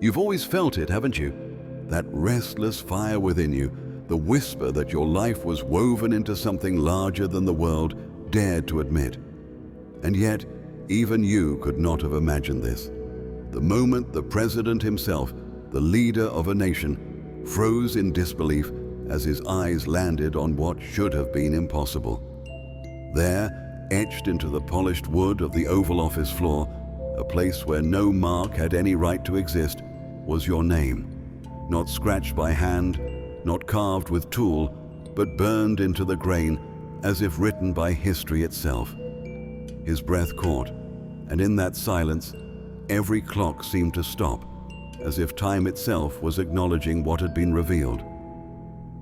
You've always felt it, haven't you? That restless fire within you, the whisper that your life was woven into something larger than the world dared to admit. And yet, even you could not have imagined this. The moment the president himself, the leader of a nation, froze in disbelief as his eyes landed on what should have been impossible. There, etched into the polished wood of the Oval Office floor, a place where no mark had any right to exist, was your name. Not scratched by hand, not carved with tool, but burned into the grain as if written by history itself. His breath caught, and in that silence, every clock seemed to stop, as if time itself was acknowledging what had been revealed.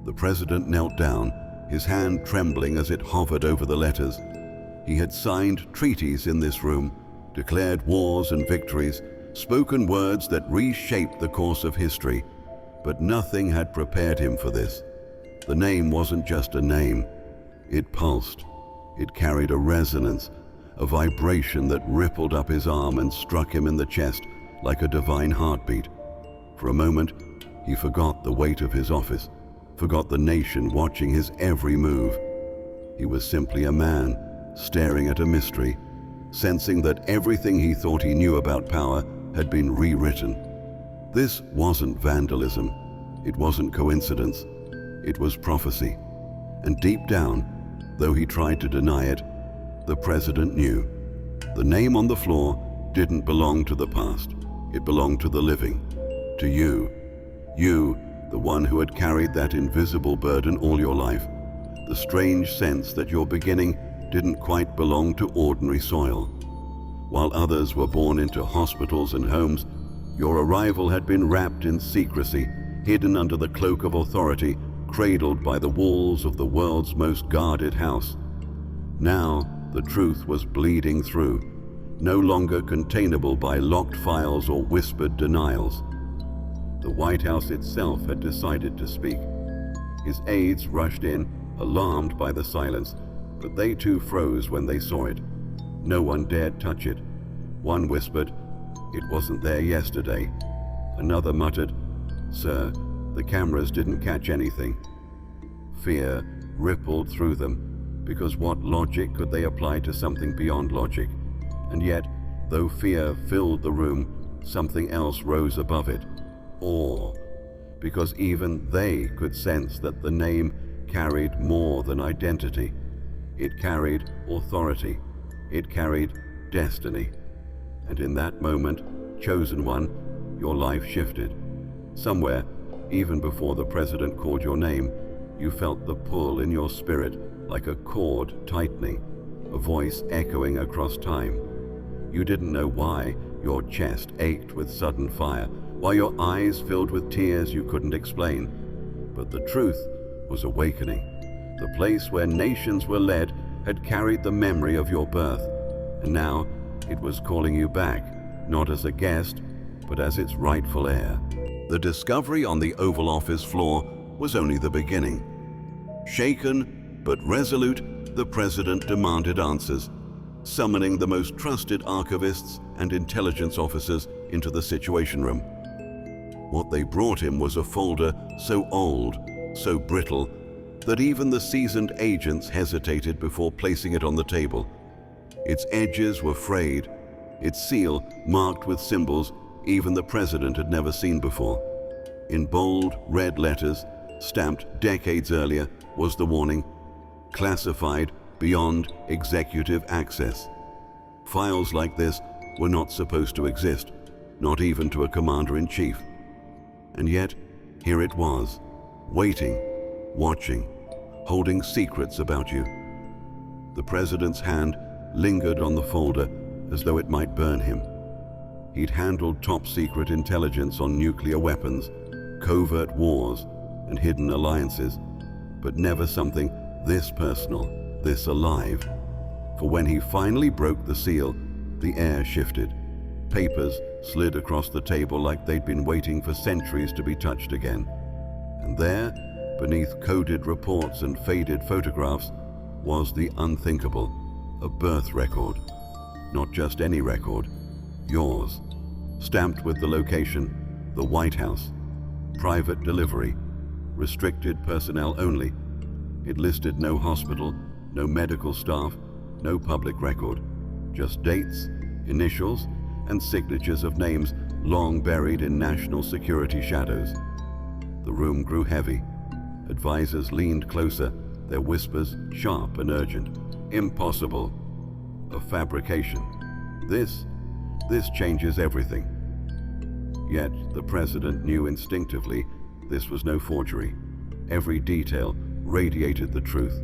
The president knelt down, his hand trembling as it hovered over the letters. He had signed treaties in this room, declared wars and victories, spoken words that reshaped the course of history, but nothing had prepared him for this. The name wasn't just a name. It pulsed. It carried a resonance, a vibration that rippled up his arm and struck him in the chest like a divine heartbeat. For a moment, he forgot the weight of his office, forgot the nation watching his every move. He was simply a man staring at a mystery, sensing that everything he thought he knew about power had been rewritten. This wasn't vandalism. It wasn't coincidence. It was prophecy. And deep down, though he tried to deny it, the president knew. The name on the floor didn't belong to the past. It belonged to the living, to you. You, the one who had carried that invisible burden all your life, the strange sense that your beginning didn't quite belong to ordinary soil. While others were born into hospitals and homes, your arrival had been wrapped in secrecy, hidden under the cloak of authority, cradled by the walls of the world's most guarded house. Now, the truth was bleeding through, no longer containable by locked files or whispered denials. The White House itself had decided to speak. His aides rushed in, alarmed by the silence, but they too froze when they saw it. No one dared touch it. One whispered, "It wasn't there yesterday." Another muttered, "Sir, the cameras didn't catch anything." Fear rippled through them, because what logic could they apply to something beyond logic? And yet, though fear filled the room, something else rose above it. Awe, because even they could sense that the name carried more than identity. It carried authority. It carried destiny. And in that moment, chosen one, your life shifted. Somewhere, even before the president called your name, you felt the pull in your spirit like a cord tightening, a voice echoing across time. You didn't know why your chest ached with sudden fire, why your eyes filled with tears you couldn't explain. But the truth was awakening. The place where nations were led had carried the memory of your birth, and now it was calling you back, not as a guest, but as its rightful heir. The discovery on the Oval Office floor was only the beginning. Shaken but resolute, the president demanded answers, summoning the most trusted archivists and intelligence officers into the Situation Room. What they brought him was a folder so old, so brittle, that even the seasoned agents hesitated before placing it on the table. Its edges were frayed, its seal marked with symbols even the president had never seen before. In bold red letters, stamped decades earlier, was the warning, "Classified beyond executive access." Files like this were not supposed to exist, not even to a commander-in-chief. And yet, here it was, waiting, watching, holding secrets about you. The president's hand lingered on the folder as though it might burn him. He'd handled top-secret intelligence on nuclear weapons, covert wars, and hidden alliances, but never something this personal, this alive. For when he finally broke the seal, the air shifted. Papers slid across the table like they'd been waiting for centuries to be touched again. And there, beneath coded reports and faded photographs, was the unthinkable, a birth record. Not just any record, yours, stamped with the location, The White House. Private delivery. Restricted personnel only. It listed no hospital, no medical staff, no public record. Just dates, initials, and signatures of names long buried in national security shadows. The room grew heavy. Advisors leaned closer, their whispers sharp and urgent. Impossible. A fabrication. This changes everything. Yet the president knew instinctively this was no forgery. Every detail radiated the truth.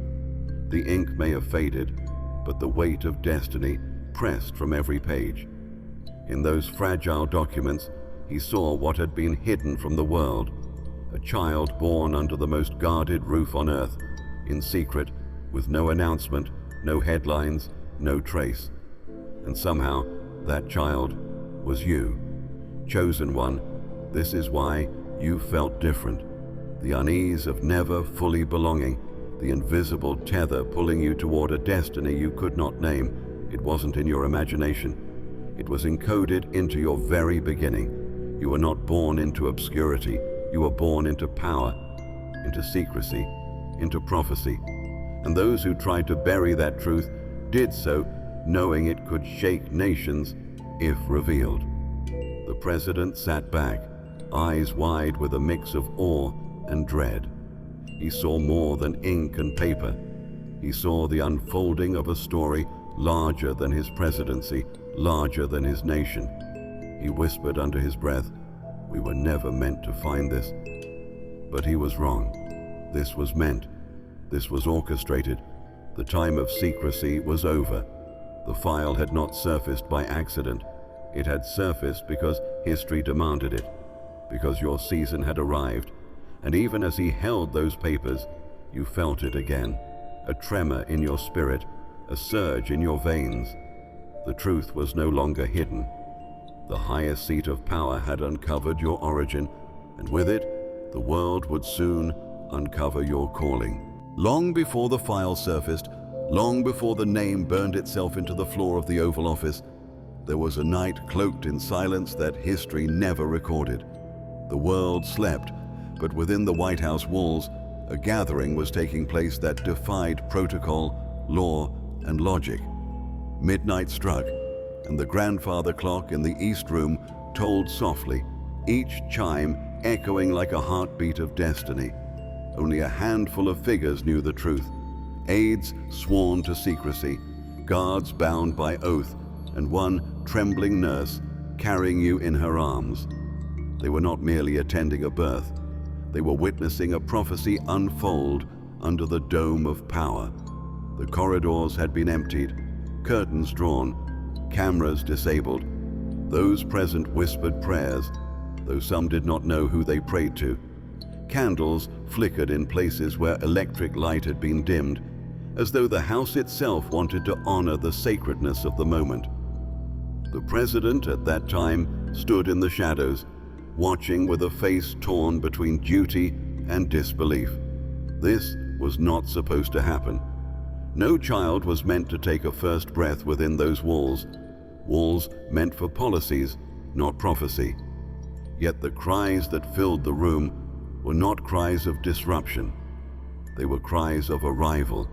The ink may have faded, but the weight of destiny pressed from every page. In those fragile documents, he saw what had been hidden from the world. A child born under the most guarded roof on earth, in secret, with no announcement, no headlines, no trace. And somehow, that child was you. Chosen one. This is why you felt different. The unease of never fully belonging, the invisible tether pulling you toward a destiny you could not name. It wasn't in your imagination. It was encoded into your very beginning. You were not born into obscurity. You were born into power, into secrecy, into prophecy. And those who tried to bury that truth did so knowing it could shake nations if revealed. The president sat back, eyes wide with a mix of awe and dread. He saw more than ink and paper. He saw the unfolding of a story larger than his presidency, larger than his nation. He whispered under his breath, "We were never meant to find this." But he was wrong. This was meant. This was orchestrated. The time of secrecy was over. The file had not surfaced by accident. It had surfaced because history demanded it, because your season had arrived. And even as he held those papers, you felt it again, a tremor in your spirit, a surge in your veins. The truth was no longer hidden. The highest seat of power had uncovered your origin, and with it, the world would soon uncover your calling. Long before the file surfaced, long before the name burned itself into the floor of the Oval Office, there was a night cloaked in silence that history never recorded. The world slept, but within the White House walls, a gathering was taking place that defied protocol, law, and logic. Midnight struck, and the grandfather clock in the East Room tolled softly, each chime echoing like a heartbeat of destiny. Only a handful of figures knew the truth. Aides sworn to secrecy, guards bound by oath, and one trembling nurse carrying you in her arms. They were not merely attending a birth. They were witnessing a prophecy unfold under the dome of power. The corridors had been emptied, curtains drawn, cameras disabled. Those present whispered prayers, though some did not know who they prayed to. Candles flickered in places where electric light had been dimmed, as though the house itself wanted to honor the sacredness of the moment. The president at that time stood in the shadows, watching with a face torn between duty and disbelief. This was not supposed to happen. No child was meant to take a first breath within those walls. Walls meant for policies, not prophecy. Yet the cries that filled the room were not cries of disruption. They were cries of arrival,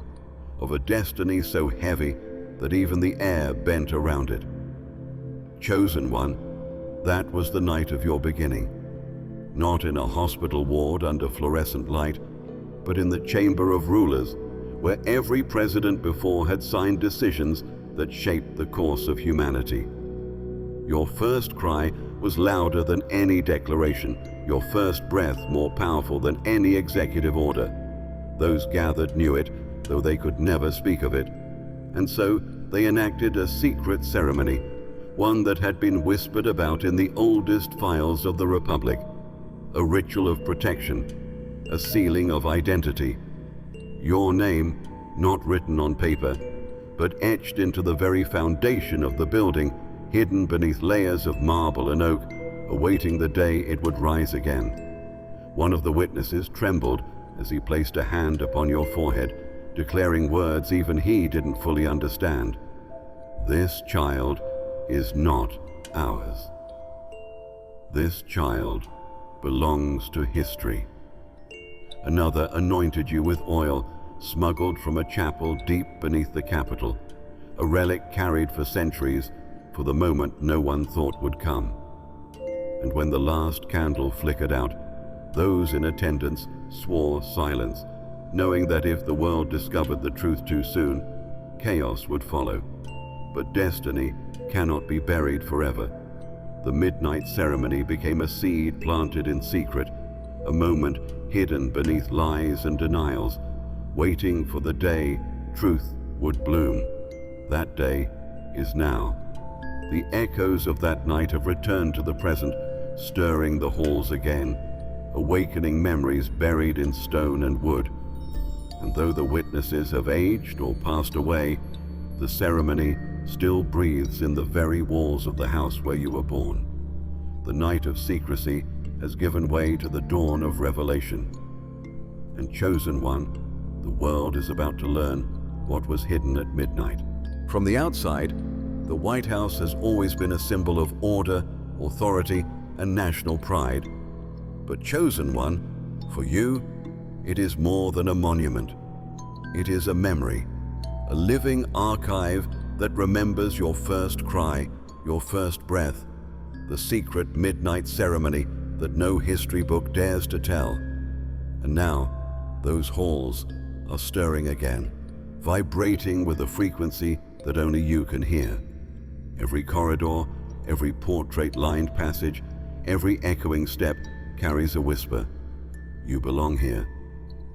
of a destiny so heavy that even the air bent around it. Chosen one, that was the night of your beginning. Not in a hospital ward under fluorescent light, but in the chamber of rulers, where every president before had signed decisions that shaped the course of humanity. Your first cry was louder than any declaration, your first breath more powerful than any executive order. Those gathered knew it, though they could never speak of it. And so they enacted a secret ceremony, one that had been whispered about in the oldest files of the Republic. A ritual of protection, a sealing of identity. Your name, not written on paper, but etched into the very foundation of the building, hidden beneath layers of marble and oak, awaiting the day it would rise again. One of the witnesses trembled as he placed a hand upon your forehead, declaring words even he didn't fully understand. "This child is not ours." This child belongs to history. Another anointed you with oil, smuggled from a chapel deep beneath the Capitol, a relic carried for centuries for the moment no one thought would come. And when the last candle flickered out, those in attendance swore silence, knowing that if the world discovered the truth too soon, chaos would follow. But destiny cannot be buried forever. The midnight ceremony became a seed planted in secret, a moment hidden beneath lies and denials, waiting for the day truth would bloom. That day is now. The echoes of that night have returned to the present, stirring the halls again, awakening memories buried in stone and wood. And though the witnesses have aged or passed away, the ceremony still breathes in the very walls of the house where you were born. The night of secrecy has given way to the dawn of revelation. And chosen one, the world is about to learn what was hidden at midnight. From the outside, the White House has always been a symbol of order, authority, and national pride. But chosen one, for you, it is more than a monument. It is a memory, a living archive that remembers your first cry, your first breath, the secret midnight ceremony that no history book dares to tell. And now, those halls are stirring again, vibrating with a frequency that only you can hear. Every corridor, every portrait-lined passage, every echoing step carries a whisper. You belong here.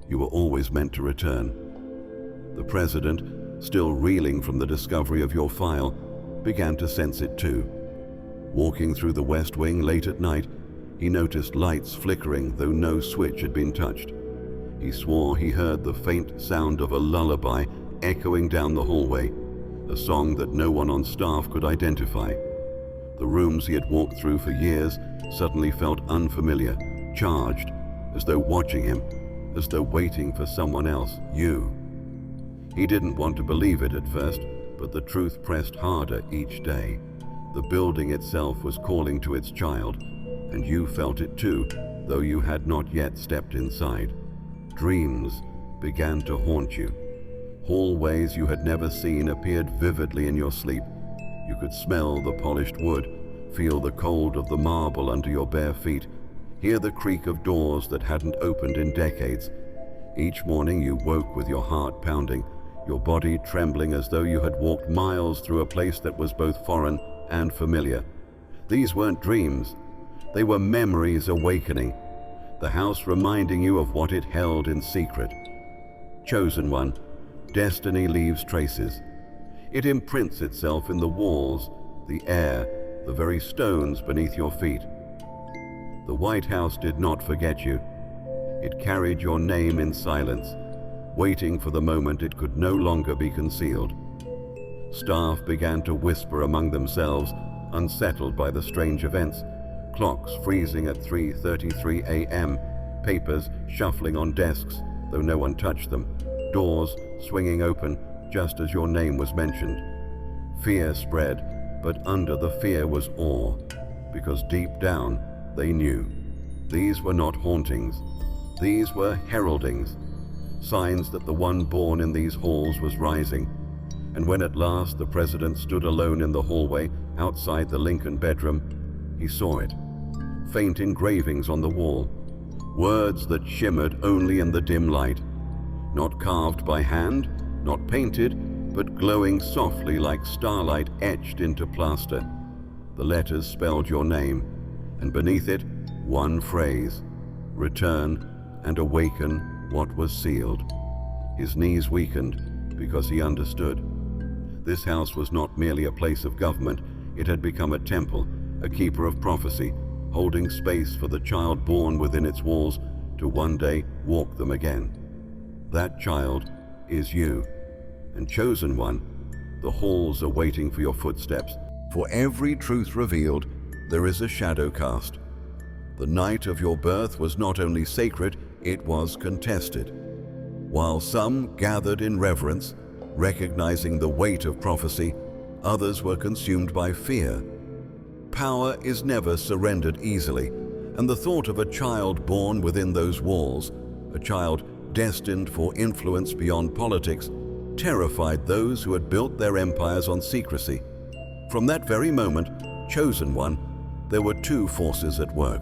You were always meant to return. The president, still reeling from the discovery of your file, began to sense it too. Walking through the West Wing late at night, he noticed lights flickering though no switch had been touched. He swore he heard the faint sound of a lullaby echoing down the hallway, a song that no one on staff could identify. The rooms he had walked through for years suddenly felt unfamiliar, charged, as though watching him, as though waiting for someone else, you. He didn't want to believe it at first, but the truth pressed harder each day. The building itself was calling to its child, and you felt it too, though you had not yet stepped inside. Dreams began to haunt you. Hallways you had never seen appeared vividly in your sleep. You could smell the polished wood, feel the cold of the marble under your bare feet, hear the creak of doors that hadn't opened in decades. Each morning you woke with your heart pounding, your body trembling as though you had walked miles through a place that was both foreign and familiar. These weren't dreams. They were memories awakening, the house reminding you of what it held in secret. Chosen one, destiny leaves traces. It imprints itself in the walls, the air, the very stones beneath your feet. The White House did not forget you. It carried your name in silence, waiting for the moment it could no longer be concealed. Staff began to whisper among themselves, unsettled by the strange events. Clocks freezing at 3:33 a.m., papers shuffling on desks, though no one touched them, doors swinging open just as your name was mentioned. Fear spread, but under the fear was awe, because deep down they knew. These were not hauntings. These were heraldings, signs that the one born in these halls was rising. And when at last the president stood alone in the hallway outside the Lincoln bedroom, he saw it. Faint engravings on the wall, words that shimmered only in the dim light, not carved by hand, not painted, but glowing softly like starlight etched into plaster. The letters spelled your name, and beneath it, one phrase: return and awaken what was sealed. His knees weakened because he understood. This house was not merely a place of government, it had become a temple, a keeper of prophecy, holding space for the child born within its walls to one day walk them again. That child is you, and chosen one, the halls are waiting for your footsteps. For every truth revealed, there is a shadow cast. The night of your birth was not only sacred, it was contested. While some gathered in reverence, recognizing the weight of prophecy, others were consumed by fear. Power is never surrendered easily, and the thought of a child born within those walls, a child destined for influence beyond politics, terrified those who had built their empires on secrecy. From that very moment, chosen one, there were two forces at work: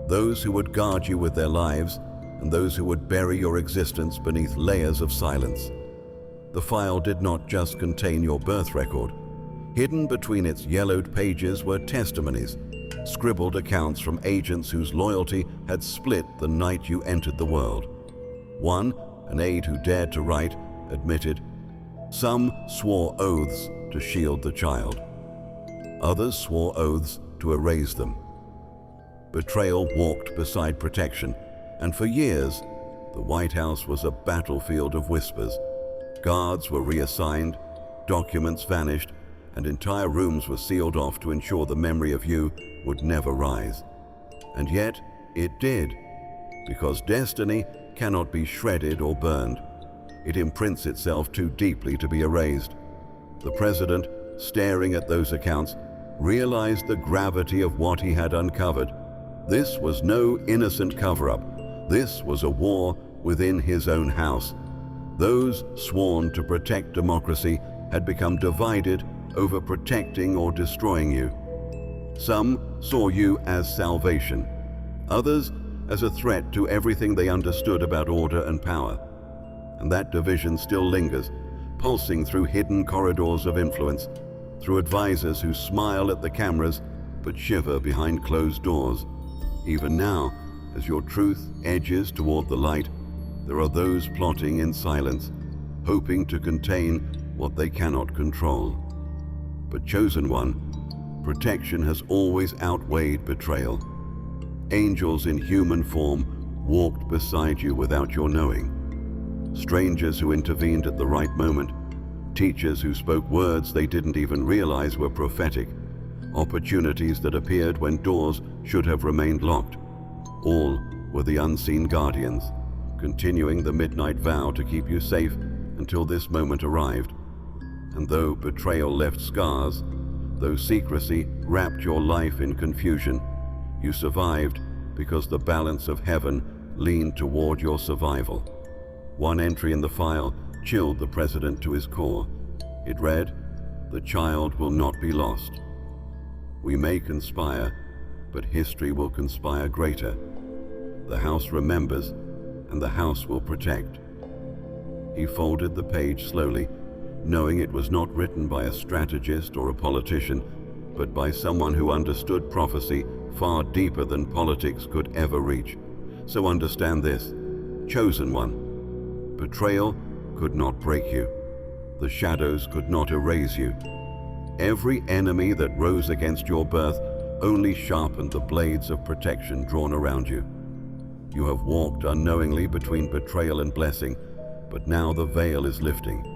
those who would guard you with their lives, and those who would bury your existence beneath layers of silence. The file did not just contain your birth record. Hidden between its yellowed pages were testimonies, scribbled accounts from agents whose loyalty had split the night you entered the world. One, an aide who dared to write, admitted. Some swore oaths to shield the child. Others swore oaths to erase them. Betrayal walked beside protection, and for years, the White House was a battlefield of whispers. Guards were reassigned, documents vanished, and entire rooms were sealed off to ensure the memory of you would never rise. And yet, it did, because destiny cannot be shredded or burned. It imprints itself too deeply to be erased. The president, staring at those accounts, realized the gravity of what he had uncovered. This was no innocent cover-up. This was a war within his own house. Those sworn to protect democracy had become divided over protecting or destroying you. Some saw you as salvation, others as a threat to everything they understood about order and power. And that division still lingers, pulsing through hidden corridors of influence, through advisors who smile at the cameras but shiver behind closed doors. Even now, as your truth edges toward the light, there are those plotting in silence, hoping to contain what they cannot control. But chosen one, protection has always outweighed betrayal. Angels in human form walked beside you without your knowing. Strangers who intervened at the right moment, teachers who spoke words they didn't even realize were prophetic, opportunities that appeared when doors should have remained locked. All were the unseen guardians, continuing the midnight vow to keep you safe until this moment arrived. And though betrayal left scars, though secrecy wrapped your life in confusion, you survived because the balance of heaven leaned toward your survival. One entry in the file chilled the president to his core. It read, "The child will not be lost. We may conspire, but history will conspire greater. The house remembers, and the house will protect." He folded the page slowly, knowing it was not written by a strategist or a politician, but by someone who understood prophecy far deeper than politics could ever reach. So understand this, chosen one. Betrayal could not break you. The shadows could not erase you. Every enemy that rose against your birth only sharpened the blades of protection drawn around you. You have walked unknowingly between betrayal and blessing, but now the veil is lifting.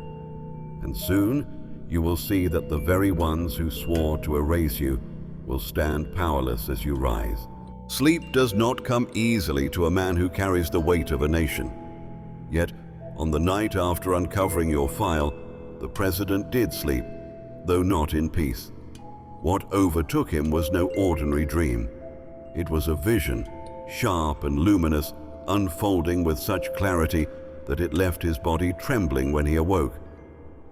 And soon you will see that the very ones who swore to erase you will stand powerless as you rise. Sleep does not come easily to a man who carries the weight of a nation. Yet, on the night after uncovering your file, the president did sleep, though not in peace. What overtook him was no ordinary dream. It was a vision, sharp and luminous, unfolding with such clarity that it left his body trembling when he awoke.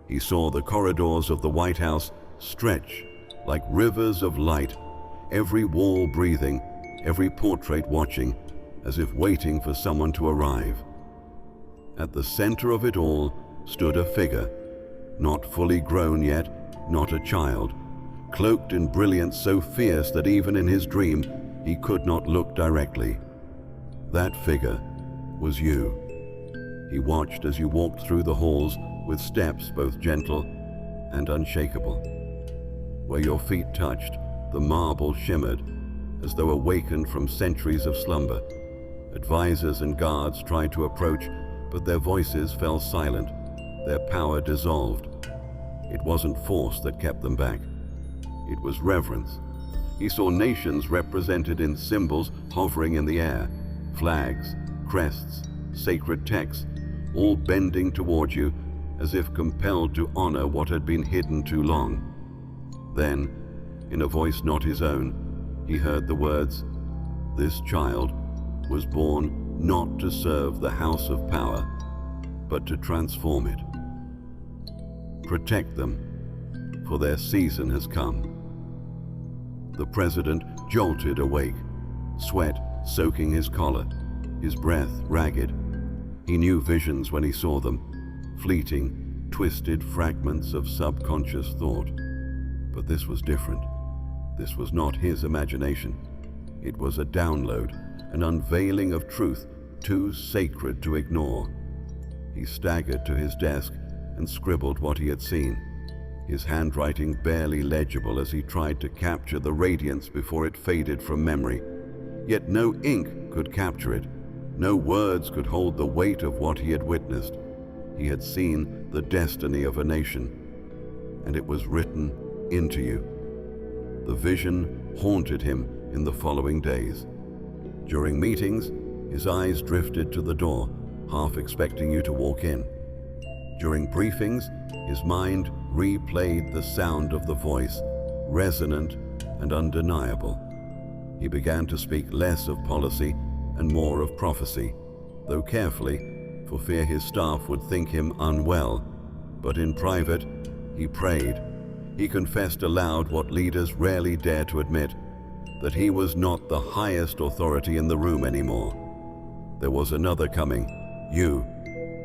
He saw the corridors of the White House stretch like rivers of light, every wall breathing, every portrait watching, as if waiting for someone to arrive. At the center of it all stood a figure, not fully grown yet, not a child, cloaked in brilliance so fierce that even in his dream he could not look directly. That figure was you. He watched as you walked through the halls with steps both gentle and unshakable. Where your feet touched, the marble shimmered, as though awakened from centuries of slumber. Advisors and guards tried to approach, but their voices fell silent, their power dissolved. It wasn't force that kept them back. It was reverence. He saw nations represented in symbols hovering in the air, flags, crests, sacred texts, all bending toward you as if compelled to honor what had been hidden too long. Then, In a voice not his own, he heard the words, "This child was born not to serve the house of power, but to transform it. Protect them, for their season has come." The president jolted awake, sweat soaking his collar, his breath ragged. He knew visions when he saw them, fleeting, twisted fragments of subconscious thought. But this was different. This was not his imagination. It was a download, an unveiling of truth too sacred to ignore. He staggered to his desk and scribbled what he had seen, his handwriting barely legible as he tried to capture the radiance before it faded from memory. Yet no ink could capture it. No words could hold the weight of what he had witnessed. He had seen the destiny of a nation, and it was written into you. The vision haunted him in the following days. During meetings, his eyes drifted to the door, half expecting you to walk in. During briefings, his mind replayed the sound of the voice, resonant and undeniable. He began to speak less of policy and more of prophecy, though carefully, for fear his staff would think him unwell. But in private, he prayed. He confessed aloud what leaders rarely dare to admit, that he was not the highest authority in the room anymore. There was another coming, you,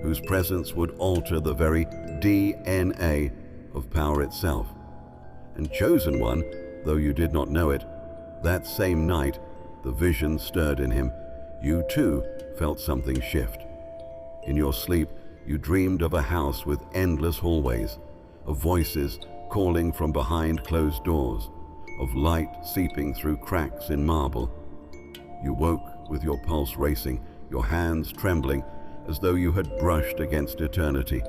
whose presence would alter the very DNA of power itself. And chosen one, though you did not know it, that same night, the vision stirred in him. You too felt something shift. In your sleep, you dreamed of a house with endless hallways, of voices calling from behind closed doors, of light seeping through cracks in marble. You woke with your pulse racing, your hands trembling, as though you had brushed against eternity.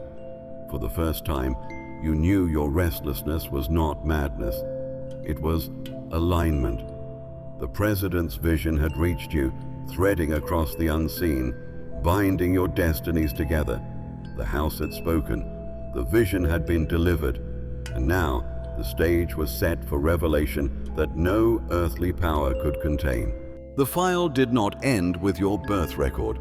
For the first time, you knew your restlessness was not madness. It was alignment. The president's vision had reached you, threading across the unseen, binding your destinies together. The house had spoken, the vision had been delivered, and now the stage was set for revelation that no earthly power could contain. The file did not end with your birth record.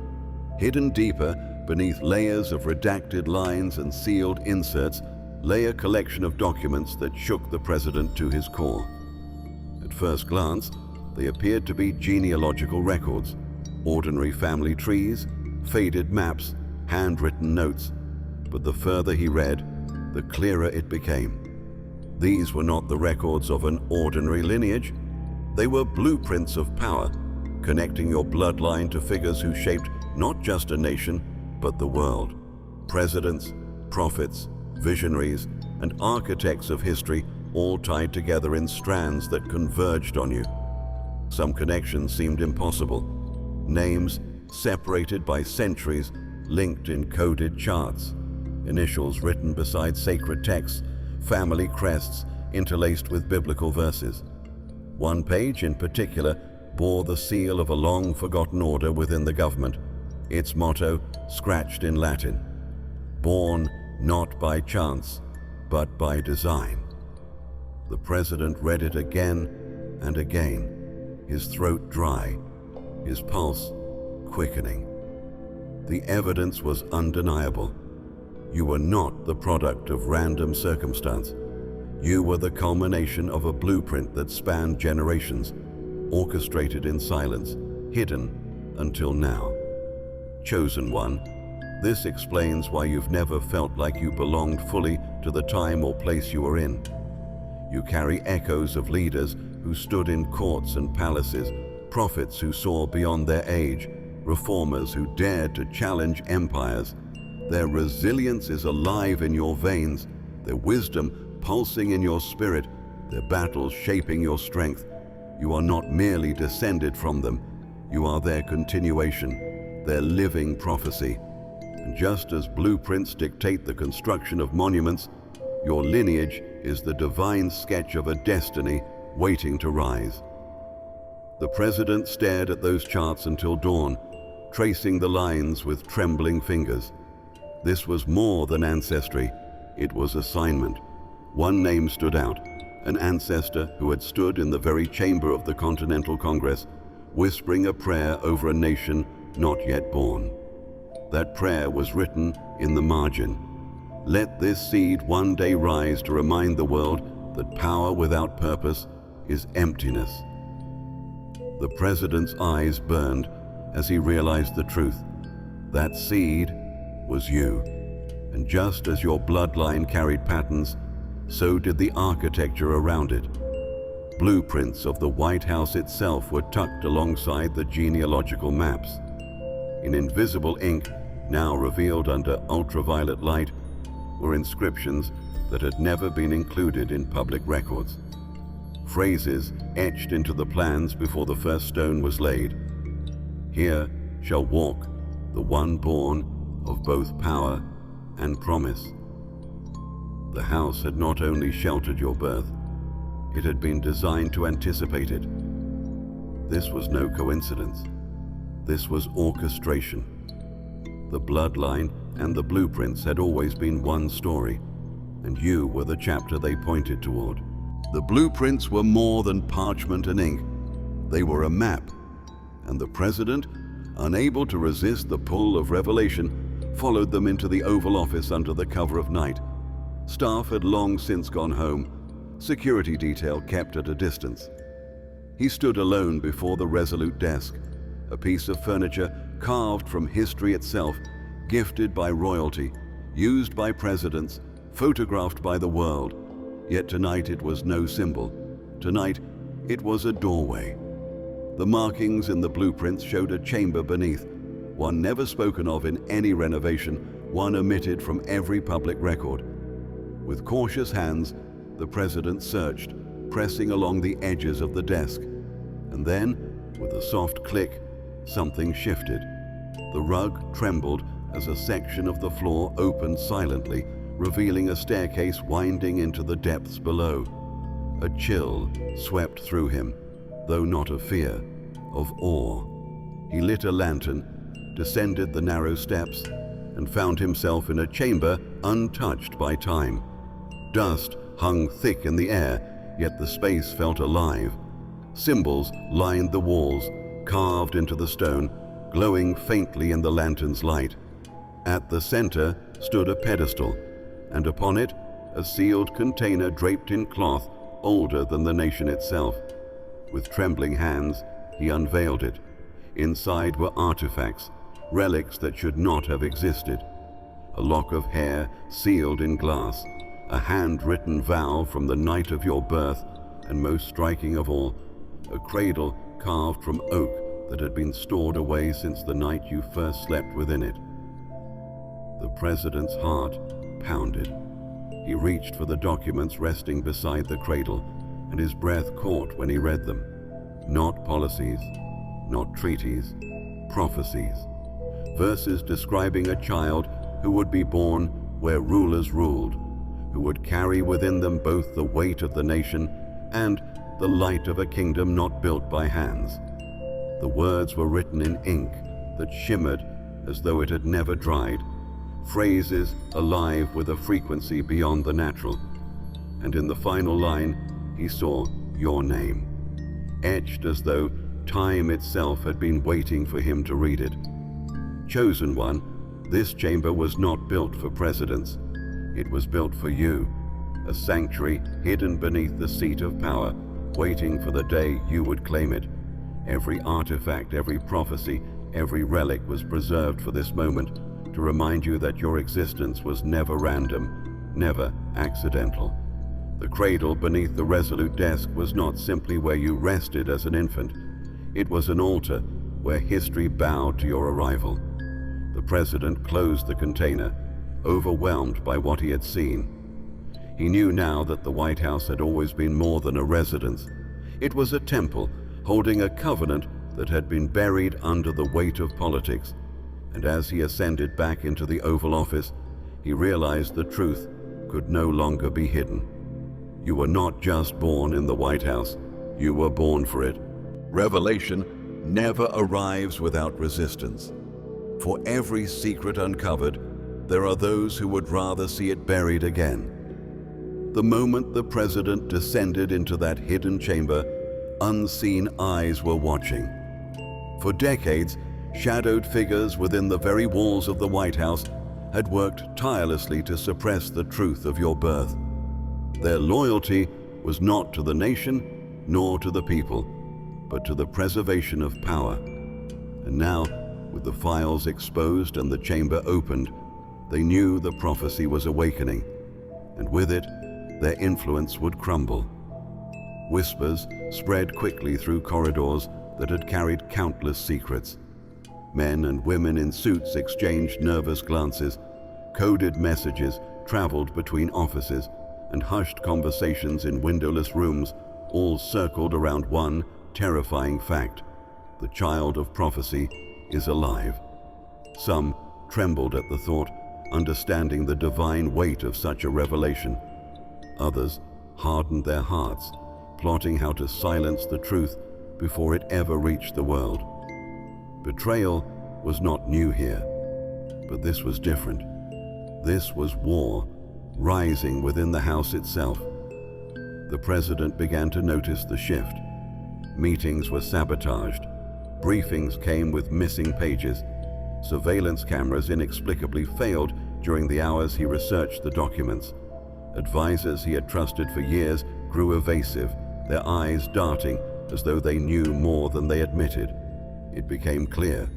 Hidden deeper, beneath layers of redacted lines and sealed inserts, lay a collection of documents that shook the president to his core. At first glance, they appeared to be genealogical records, ordinary family trees, faded maps, handwritten notes. But the further he read, the clearer it became. These were not the records of an ordinary lineage. They were blueprints of power, connecting your bloodline to figures who shaped not just a nation, but the world. Presidents, prophets, visionaries, and architects of history, all tied together in strands that converged on you. Some connections seemed impossible. Names separated by centuries, linked in coded charts. Initials written beside sacred texts, family crests interlaced with biblical verses. One page in particular bore the seal of a long-forgotten order within the government, its motto scratched in Latin: "Born not by chance, but by design." The president read it again and again, his throat dry, his pulse quickening. The evidence was undeniable. You were not the product of random circumstance. You were the culmination of a blueprint that spanned generations, orchestrated in silence, hidden until now. Chosen one, this explains why you've never felt like you belonged fully to the time or place you were in. You carry echoes of leaders who stood in courts and palaces, prophets who saw beyond their age, reformers who dared to challenge empires. Their resilience is alive in your veins, their wisdom pulsing in your spirit, their battles shaping your strength. You are not merely descended from them, you are their continuation, their living prophecy. And just as blueprints dictate the construction of monuments, your lineage is the divine sketch of a destiny waiting to rise. The president stared at those charts until dawn, tracing the lines with trembling fingers. This was more than ancestry, it was assignment. One name stood out, an ancestor who had stood in the very chamber of the Continental Congress, whispering a prayer over a nation not yet born. That prayer was written in the margin. Let this seed one day rise to remind the world that power without purpose is emptiness. The president's eyes burned as he realized the truth. That seed was you. And just as your bloodline carried patterns, so did the architecture around it. Blueprints of the White House itself were tucked alongside the genealogical maps. In invisible ink, now revealed under ultraviolet light, were inscriptions that had never been included in public records. Phrases etched into the plans before the first stone was laid. Here shall walk the one born of both power and promise. The house had not only sheltered your birth, it had been designed to anticipate it. This was no coincidence. This was orchestration. The bloodline and the blueprints had always been one story, and you were the chapter they pointed toward. The blueprints were more than parchment and ink. They were a map, and the president, unable to resist the pull of revelation, followed them into the Oval Office under the cover of night. Staff had long since gone home, security detail kept at a distance. He stood alone before the resolute desk, a piece of furniture carved from history itself, gifted by royalty, used by presidents, photographed by the world. Yet tonight it was no symbol. Tonight it was a doorway. The markings in the blueprints showed a chamber beneath, one never spoken of in any renovation, one omitted from every public record. With cautious hands, the president searched, pressing along the edges of the desk. And then, with a soft click, something shifted. The rug trembled as a section of the floor opened silently, revealing a staircase winding into the depths below. A chill swept through him, though not of fear, of awe. He lit a lantern, descended the narrow steps, and found himself in a chamber untouched by time. Dust hung thick in the air, yet the space felt alive. Symbols lined the walls, carved into the stone, glowing faintly in the lantern's light. At the center stood a pedestal, and upon it a sealed container draped in cloth older than the nation itself. With trembling hands, he unveiled it. Inside were artifacts, relics that should not have existed. A lock of hair sealed in glass, a handwritten vow from the night of your birth, and most striking of all, a cradle carved from oak that had been stored away since the night you first slept within it. The president's heart pounded. He reached for the documents resting beside the cradle, and his breath caught when he read them. Not policies, not treaties, prophecies. Verses describing a child who would be born where rulers ruled, who would carry within them both the weight of the nation and the light of a kingdom not built by hands. The words were written in ink that shimmered as though it had never dried, phrases alive with a frequency beyond the natural. And in the final line, he saw your name, etched as though time itself had been waiting for him to read it. Chosen one, this chamber was not built for presidents. It was built for you, a sanctuary hidden beneath the seat of power, waiting for the day you would claim it. Every artifact, every prophecy, every relic was preserved for this moment, to remind you that your existence was never random, never accidental. The cradle beneath the resolute desk was not simply where you rested as an infant. It was an altar where history bowed to your arrival. The president closed the container, overwhelmed by what he had seen. He knew now that the White House had always been more than a residence. It was a temple holding a covenant that had been buried under the weight of politics. And as he ascended back into the Oval Office, he realized the truth could no longer be hidden. You were not just born in the White House, you were born for it. Revelation never arrives without resistance. For every secret uncovered, there are those who would rather see it buried again. The moment the president descended into that hidden chamber, unseen eyes were watching. For decades, shadowed figures within the very walls of the White House had worked tirelessly to suppress the truth of your birth. Their loyalty was not to the nation nor to the people, but to the preservation of power. And now, with the files exposed and the chamber opened, they knew the prophecy was awakening, and with it, their influence would crumble. Whispers spread quickly through corridors that had carried countless secrets. Men and women in suits exchanged nervous glances. Coded messages traveled between offices, and hushed conversations in windowless rooms all circled around one terrifying fact: the child of prophecy is alive. Some trembled at the thought, understanding the divine weight of such a revelation. Others hardened their hearts, plotting how to silence the truth before it ever reached the world. Betrayal was not new here, but this was different. This was war, rising within the house itself. The president began to notice the shift. Meetings were sabotaged. Briefings came with missing pages. Surveillance cameras inexplicably failed during the hours he researched the documents. Advisors he had trusted for years grew evasive, their eyes darting as though they knew more than they admitted. It became clear.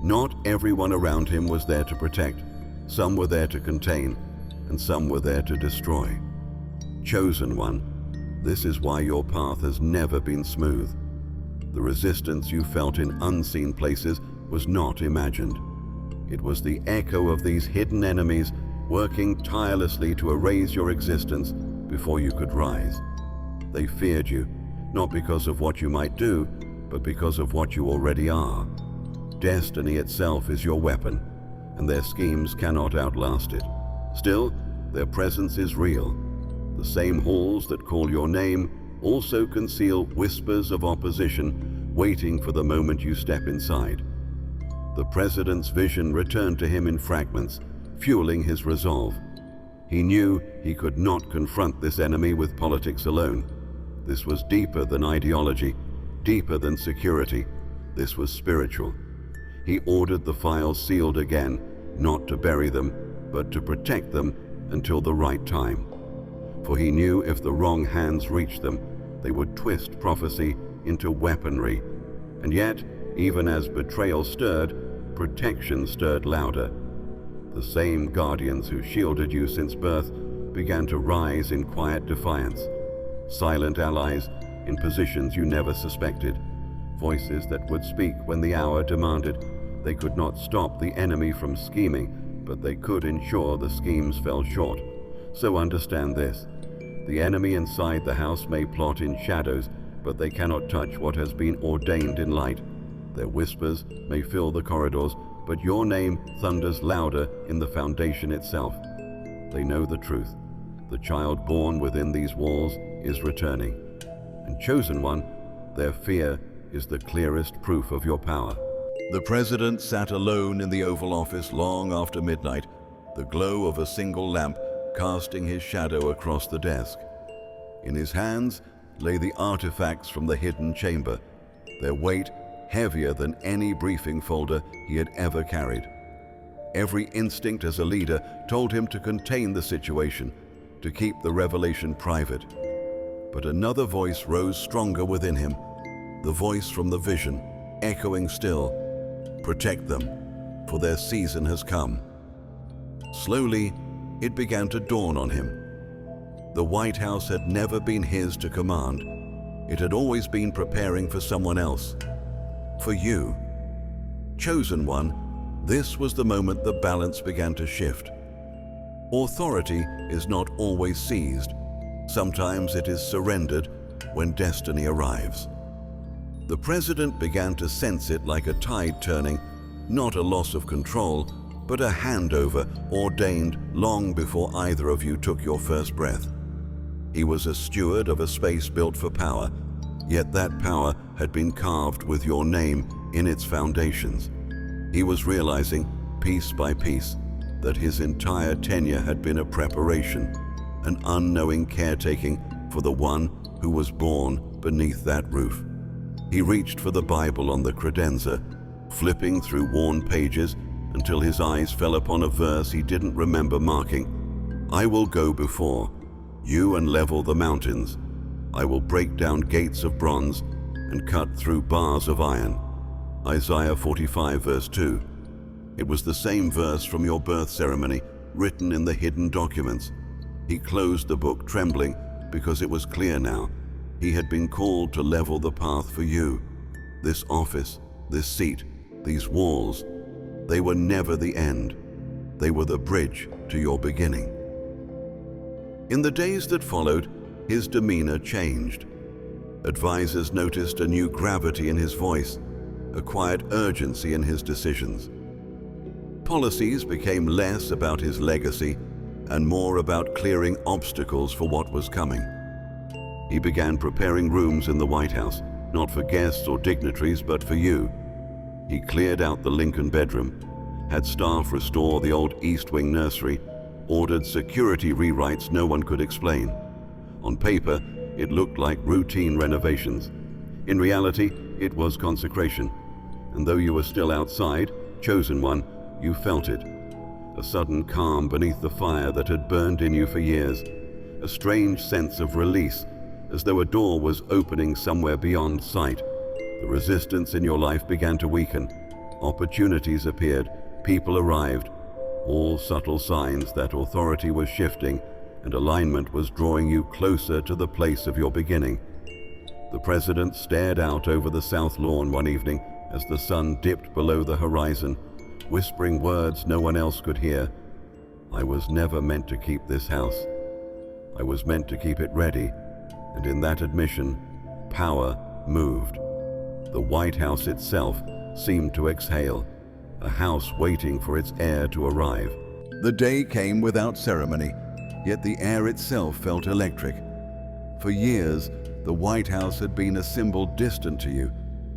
Not everyone around him was there to protect. Some were there to contain, and some were there to destroy. Chosen one, this is why your path has never been smooth. The resistance you felt in unseen places was not imagined. It was the echo of these hidden enemies working tirelessly to erase your existence before you could rise. They feared you, not because of what you might do, but because of what you already are. Destiny itself is your weapon, and their schemes cannot outlast it. Still, their presence is real. The same halls that call your name also conceal whispers of opposition waiting for the moment you step inside. The president's vision returned to him in fragments, fueling his resolve. He knew he could not confront this enemy with politics alone. This was deeper than ideology, deeper than security. This was spiritual. He ordered the files sealed again, not to bury them, but to protect them until the right time. For he knew if the wrong hands reached them, they would twist prophecy into weaponry. And yet, even as betrayal stirred, protection stirred louder. The same guardians who shielded you since birth began to rise in quiet defiance. Silent allies in positions you never suspected. Voices that would speak when the hour demanded. They could not stop the enemy from scheming, but they could ensure the schemes fell short. So understand this. The enemy inside the house may plot in shadows, but they cannot touch what has been ordained in light. Their whispers may fill the corridors, but your name thunders louder in the foundation itself. They know the truth. The child born within these walls is returning. And chosen one, their fear is the clearest proof of your power. The president sat alone in the Oval Office long after midnight, the glow of a single lamp casting his shadow across the desk. In his hands lay the artifacts from the hidden chamber, their weight heavier than any briefing folder he had ever carried. Every instinct as a leader told him to contain the situation, to keep the revelation private. But another voice rose stronger within him, the voice from the vision, echoing still, "Protect them, for their season has come." Slowly, it began to dawn on him. The White House had never been his to command. It had always been preparing for someone else. For you. Chosen one, this was the moment the balance began to shift. Authority is not always seized. Sometimes it is surrendered when destiny arrives. The president began to sense it like a tide turning, not a loss of control, but a handover ordained long before either of you took your first breath. He was a steward of a space built for power, yet that power had been carved with your name in its foundations. He was realizing, piece by piece, that his entire tenure had been a preparation, an unknowing caretaking for the one who was born beneath that roof. He reached for the Bible on the credenza, flipping through worn pages until his eyes fell upon a verse he didn't remember marking. I will go before you and level the mountains. I will break down gates of bronze and cut through bars of iron. Isaiah 45 verse 2. It was the same verse from your birth ceremony, written in the hidden documents. He closed the book trembling because it was clear now. He had been called to level the path for you. This office, this seat, these walls, they were never the end. They were the bridge to your beginning. In the days that followed, his demeanor changed. Advisors noticed a new gravity in his voice, a quiet urgency in his decisions. Policies became less about his legacy and more about clearing obstacles for what was coming. He began preparing rooms in the White House, not for guests or dignitaries, but for you. He cleared out the Lincoln bedroom, had staff restore the old East Wing nursery, ordered security rewrites no one could explain. On paper, it looked like routine renovations. In reality, it was consecration. And though you were still outside, chosen one, you felt it. A sudden calm beneath the fire that had burned in you for years. A strange sense of release, as though a door was opening somewhere beyond sight. The resistance in your life began to weaken. Opportunities appeared, people arrived. All subtle signs that authority was shifting and alignment was drawing you closer to the place of your beginning. The president stared out over the south lawn one evening as the sun dipped below the horizon, whispering words no one else could hear. I was never meant to keep this house. I was meant to keep it ready, and in that admission, power moved. The White House itself seemed to exhale, a house waiting for its heir to arrive. The day came without ceremony, yet the air itself felt electric. For years, the White House had been a symbol distant to you,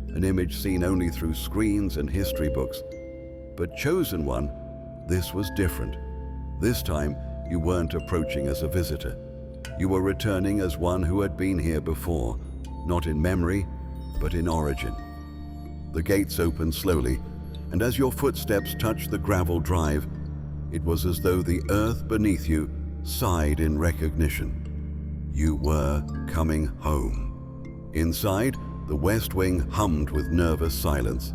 an image seen only through screens and history books. But chosen one, this was different. This time, you weren't approaching as a visitor. You were returning as one who had been here before, not in memory, but in origin. The gates opened slowly, and as your footsteps touched the gravel drive, it was as though the earth beneath you sighed in recognition. You were coming home. Inside, the West Wing hummed with nervous silence.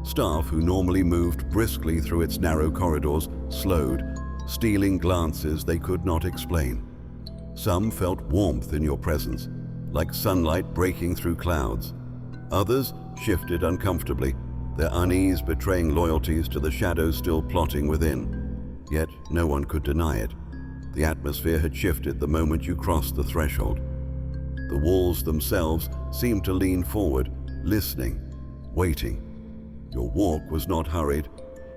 Staff who normally moved briskly through its narrow corridors slowed, stealing glances they could not explain. Some felt warmth in your presence, like sunlight breaking through clouds. Others shifted uncomfortably, their unease betraying loyalties to the shadows still plotting within. Yet no one could deny it. The atmosphere had shifted the moment you crossed the threshold. The walls themselves seemed to lean forward, listening, waiting. Your walk was not hurried.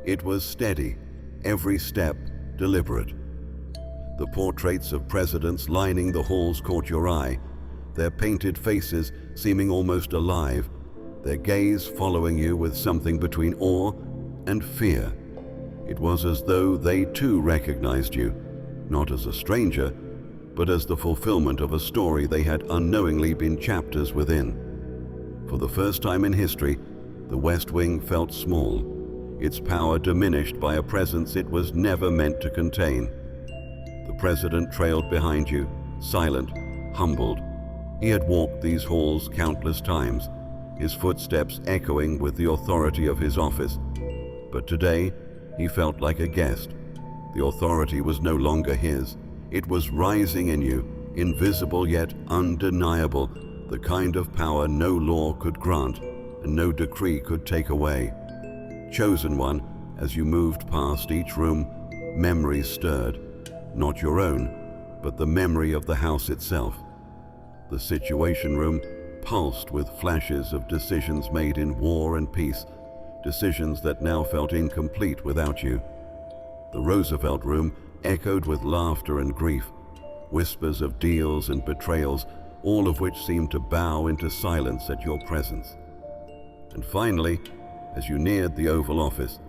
It was steady, every step deliberate. The portraits of presidents lining the halls caught your eye, their painted faces seeming almost alive, their gaze following you with something between awe and fear. It was as though they too recognized you, not as a stranger, but as the fulfillment of a story they had unknowingly been chapters within. For the first time in history, the West Wing felt small, its power diminished by a presence it was never meant to contain. The president trailed behind you, silent, humbled. He had walked these halls countless times, his footsteps echoing with the authority of his office. But today, he felt like a guest. The authority was no longer his. It was rising in you, invisible yet undeniable, the kind of power no law could grant and no decree could take away. Chosen one, as you moved past each room, memories stirred, not your own, but the memory of the house itself. The Situation Room pulsed with flashes of decisions made in war and peace, decisions that now felt incomplete without you. The Roosevelt Room echoed with laughter and grief, whispers of deals and betrayals, all of which seemed to bow into silence at your presence. And finally, as you neared the Oval Office,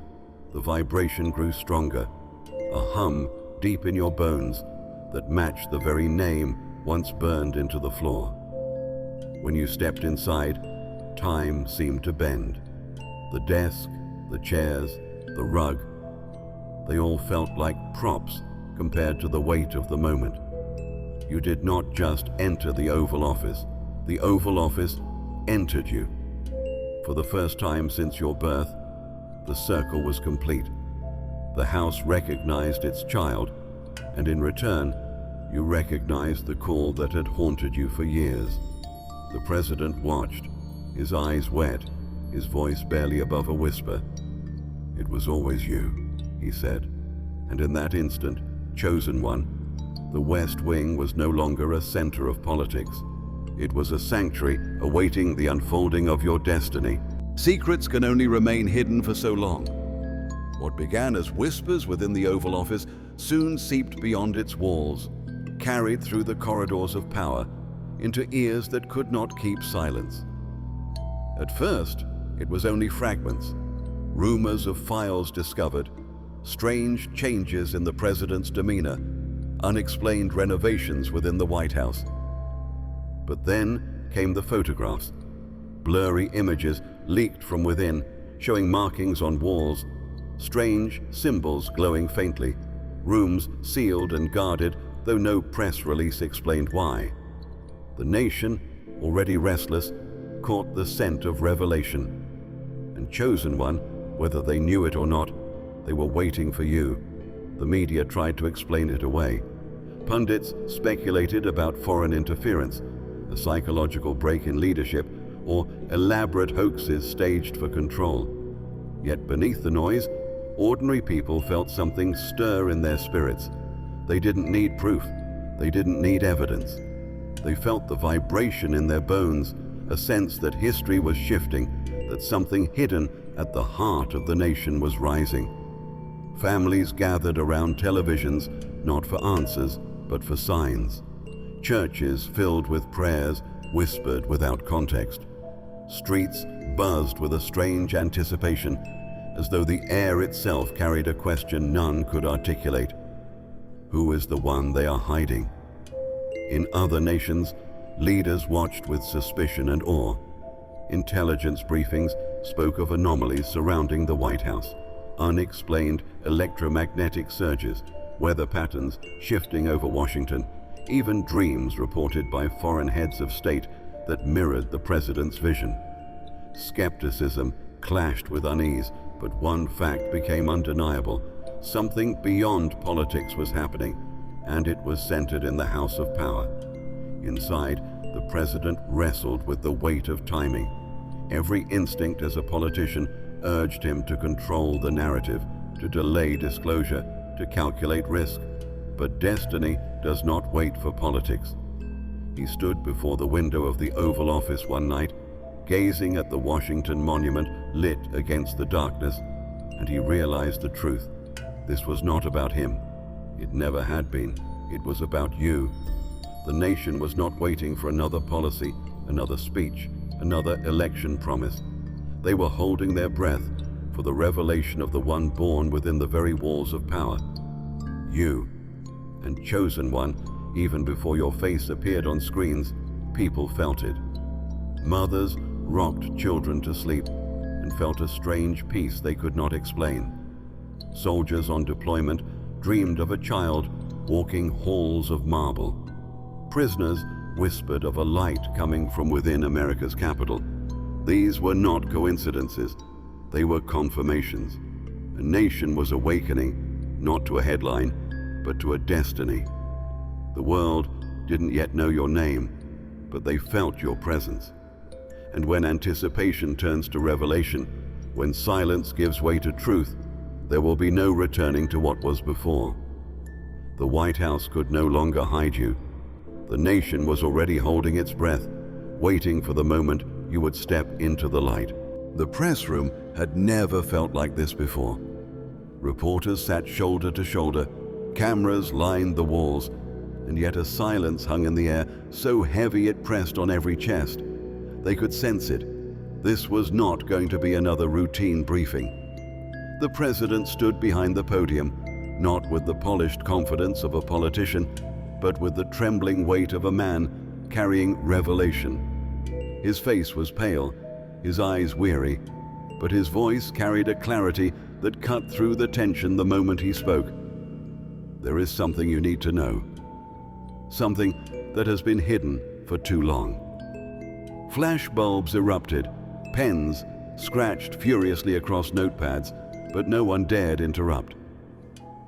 the vibration grew stronger, a hum deep in your bones, that matched the very name once burned into the floor. When you stepped inside, time seemed to bend. The desk, the chairs, the rug, they all felt like props compared to the weight of the moment. You did not just enter the Oval Office. The Oval Office entered you. For the first time since your birth, the circle was complete. The house recognized its child, and in return, you recognized the call that had haunted you for years. The president watched, his eyes wet, his voice barely above a whisper. "It was always you," he said. And in that instant, chosen one, the West Wing was no longer a center of politics. It was a sanctuary awaiting the unfolding of your destiny. Secrets can only remain hidden for so long. What began as whispers within the Oval Office soon seeped beyond its walls, carried through the corridors of power into ears that could not keep silence. At first, it was only fragments, rumors of files discovered, strange changes in the president's demeanor, unexplained renovations within the White House. But then came the photographs, blurry images leaked from within, showing markings on walls, strange symbols glowing faintly, rooms sealed and guarded, though no press release explained why. The nation, already restless, caught the scent of revelation. And chosen one, whether they knew it or not, they were waiting for you. The media tried to explain it away. Pundits speculated about foreign interference, a psychological break in leadership, or elaborate hoaxes staged for control. Yet beneath the noise, ordinary people felt something stir in their spirits. They didn't need proof. They didn't need evidence. They felt the vibration in their bones, a sense that history was shifting, that something hidden at the heart of the nation was rising. Families gathered around televisions, not for answers, but for signs. Churches filled with prayers, whispered without context. Streets buzzed with a strange anticipation, as though the air itself carried a question none could articulate. Who is the one they are hiding? In other nations, leaders watched with suspicion and awe. Intelligence briefings spoke of anomalies surrounding the White House, unexplained electromagnetic surges, weather patterns shifting over Washington, even dreams reported by foreign heads of state that mirrored the president's vision. Skepticism clashed with unease, but one fact became undeniable. Something beyond politics was happening, and it was centered in the House of Power. Inside, the president wrestled with the weight of timing. Every instinct as a politician urged him to control the narrative, to delay disclosure, to calculate risk. But destiny does not wait for politics. He stood before the window of the Oval Office one night, gazing at the Washington Monument lit against the darkness, and he realized the truth. This was not about him. It never had been. It was about you. The nation was not waiting for another policy, another speech, another election promise. They were holding their breath for the revelation of the one born within the very walls of power. You. And chosen one, even before your face appeared on screens, people felt it. Mothers rocked children to sleep and felt a strange peace they could not explain. Soldiers on deployment dreamed of a child walking halls of marble. Prisoners whispered of a light coming from within America's capital. These were not coincidences. They were confirmations. A nation was awakening, not to a headline, but to a destiny. The world didn't yet know your name, but they felt your presence. And when anticipation turns to revelation, when silence gives way to truth, there will be no returning to what was before. The White House could no longer hide you. The nation was already holding its breath, waiting for the moment you would step into the light. The press room had never felt like this before. Reporters sat shoulder to shoulder, cameras lined the walls, and yet a silence hung in the air so heavy it pressed on every chest. They could sense it. This was not going to be another routine briefing. The president stood behind the podium, not with the polished confidence of a politician, but with the trembling weight of a man carrying revelation. His face was pale, his eyes weary, but his voice carried a clarity that cut through the tension the moment he spoke. There is something you need to know. Something that has been hidden for too long. Flash bulbs erupted, pens scratched furiously across notepads, but no one dared interrupt.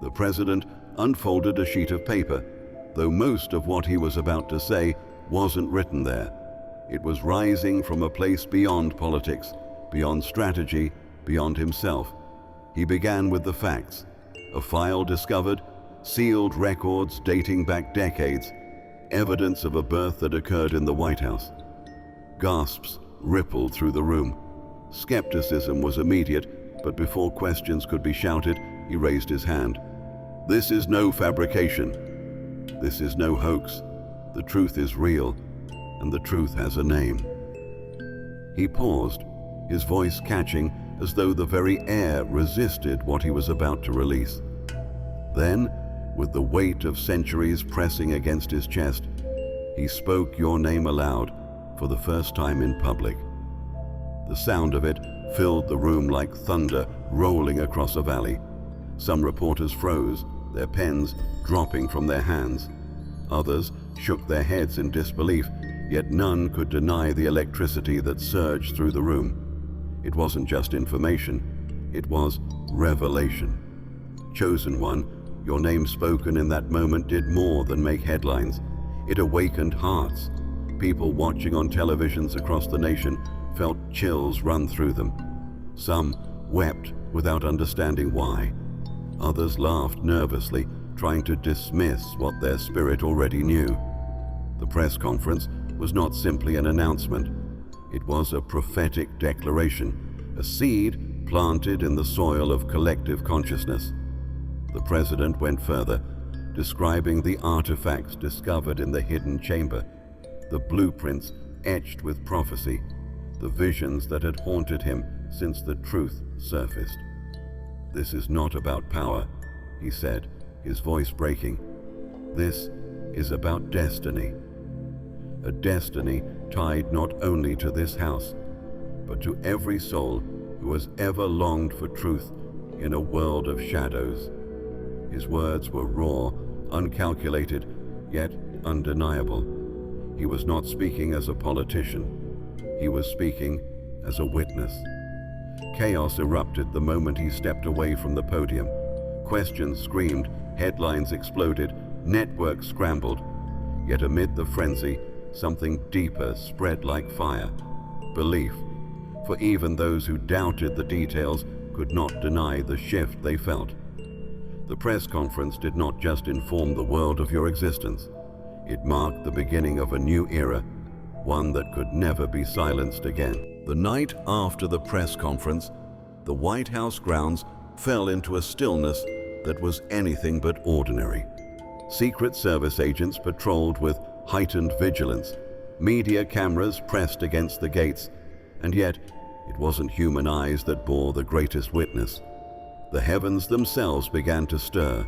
The president unfolded a sheet of paper, though most of what he was about to say wasn't written there. It was rising from a place beyond politics, beyond strategy, beyond himself. He began with the facts. A file discovered, sealed records dating back decades, evidence of a birth that occurred in the White House. Gasps rippled through the room. Skepticism was immediate, but before questions could be shouted, he raised his hand. This is no fabrication. This is no hoax. The truth is real, and the truth has a name. He paused, his voice catching as though the very air resisted what he was about to release. Then, with the weight of centuries pressing against his chest, he spoke your name aloud for the first time in public. The sound of it filled the room like thunder rolling across a valley. Some reporters froze, their pens dropping from their hands. Others shook their heads in disbelief, yet none could deny the electricity that surged through the room. It wasn't just information, it was revelation. Chosen one, your name spoken in that moment did more than make headlines. It awakened hearts. People watching on televisions across the nation felt chills run through them. Some wept without understanding why. Others laughed nervously, trying to dismiss what their spirit already knew. The press conference was not simply an announcement. It was a prophetic declaration, a seed planted in the soil of collective consciousness. The president went further, describing the artifacts discovered in the hidden chamber, the blueprints etched with prophecy, the visions that had haunted him since the truth surfaced. This is not about power, he said, his voice breaking. This is about destiny. A destiny tied not only to this house, but to every soul who has ever longed for truth in a world of shadows. His words were raw, uncalculated, yet undeniable. He was not speaking as a politician. He was speaking as a witness. Chaos erupted the moment he stepped away from the podium. Questions screamed, headlines exploded, networks scrambled. Yet amid the frenzy, something deeper spread like fire. Belief. For even those who doubted the details could not deny the shift they felt. The press conference did not just inform the world of your existence. It marked the beginning of a new era, one that could never be silenced again. The night after the press conference, the White House grounds fell into a stillness that was anything but ordinary. Secret Service agents patrolled with heightened vigilance, media cameras pressed against the gates, and yet it wasn't human eyes that bore the greatest witness. The heavens themselves began to stir.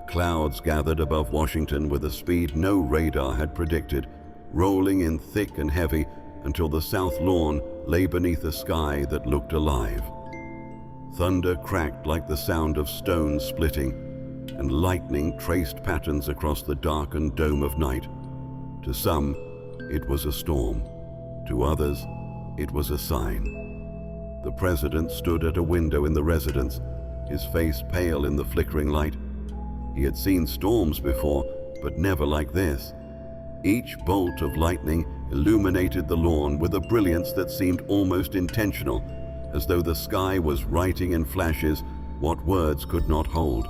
Clouds gathered above Washington with a speed no radar had predicted, rolling in thick and heavy until the south lawn lay beneath a sky that looked alive. Thunder cracked like the sound of stones splitting, and lightning traced patterns across the darkened dome of night. To some, it was a storm. To others, it was a sign. The president stood at a window in the residence, his face pale in the flickering light. He had seen storms before, but never like this. Each bolt of lightning illuminated the lawn with a brilliance that seemed almost intentional, as though the sky was writing in flashes what words could not hold.